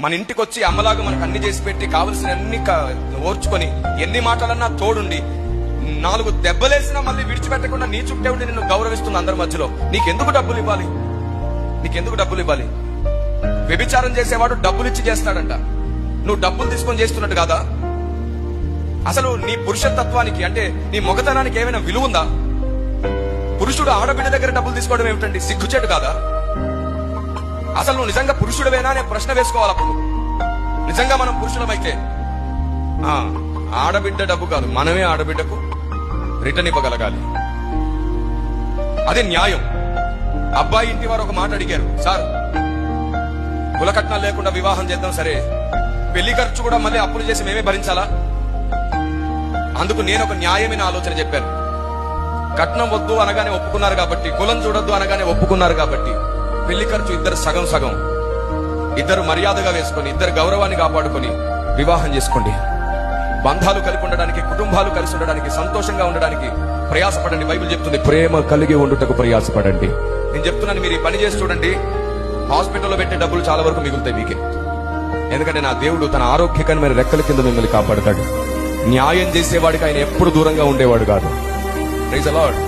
మన ఇంటికి వచ్చి అమ్మలాగా మనకు అన్ని చేసి పెట్టి కావలసిన అన్ని ఓర్చుకొని ఎన్ని మాటలన్నా తోడుండి 4 దెబ్బలేసినా మళ్ళీ విడిచిపెట్టకుండా నీ చుట్టే ఉండి నిన్ను గౌరవిస్తుంది అందరి మధ్యలో. నీకెందుకు డబ్బులు ఇవ్వాలి? నీకెందుకు డబ్బులు ఇవ్వాలి? వ్యభిచారం చేసేవాడు డబ్బులు ఇచ్చి చేస్తాడంట. నువ్వు డబ్బులు తీసుకొని చేస్తున్నట్టు కాదా? అసలు నీ పురుషతత్వానికి అంటే నీ మొగతనానికి ఏమైనా విలువ ఉందా? పురుషుడు ఆడబిడ్డ దగ్గర డబ్బులు తీసుకోవడం ఏమిటండి? సిగ్గుచేటు కాదా? అసలు నువ్వు నిజంగా పురుషుడవేనా అనే ప్రశ్న వేసుకోవాలి. అప్పుడు నిజంగా మనం పురుషులమైతే ఆడబిడ్డ డబ్బు కాదు, మనమే ఆడబిడ్డకు రిటర్న్ ఇవ్వగలగాలి. అదే న్యాయం. అబ్బాయి ఇంటి వారు ఒక మాట అడిగారు, సార్ కులకట్నాలు లేకుండా వివాహం చేద్దాం, సరే పెళ్లి ఖర్చు కూడా మళ్ళీ అప్పులు చేసి మేమే భరించాలా? అందుకు నేను ఒక న్యాయమైన ఆలోచన చెప్పాను. కట్నం వద్దు అనగానే ఒప్పుకున్నారు కాబట్టి, కులం చూడొద్దు అనగానే ఒప్పుకున్నారు కాబట్టి పెళ్లి ఖర్చు ఇద్దరు సగం సగం, ఇద్దరు మర్యాదగా వేసుకొని, ఇద్దరు గౌరవాన్ని కాపాడుకొని వివాహం చేసుకోండి. బంధాలు కలిపి ఉండడానికి, కుటుంబాలు కలిసి ఉండడానికి, సంతోషంగా ఉండడానికి ప్రయాసపడండి. బైబిల్ చెప్తుంది, ప్రేమ కలిగి ఉండుటకు ప్రయాసపడండి. నేను చెప్తున్నాను, మీరు ఈ పని చేసి చూడండి, హాస్పిటల్లో పెట్టే డబ్బులు చాలా వరకు మిగులుతాయి మీకే. ఎందుకంటే నా దేవుడు తన ఆరోగ్యకరమైన రెక్కల కింద మిమ్మల్ని కాపాడతాడు. న్యాయం చేసేవాడికి ఆయన ఎప్పుడు దూరంగా ఉండేవాడు కాదు. Praise the lord.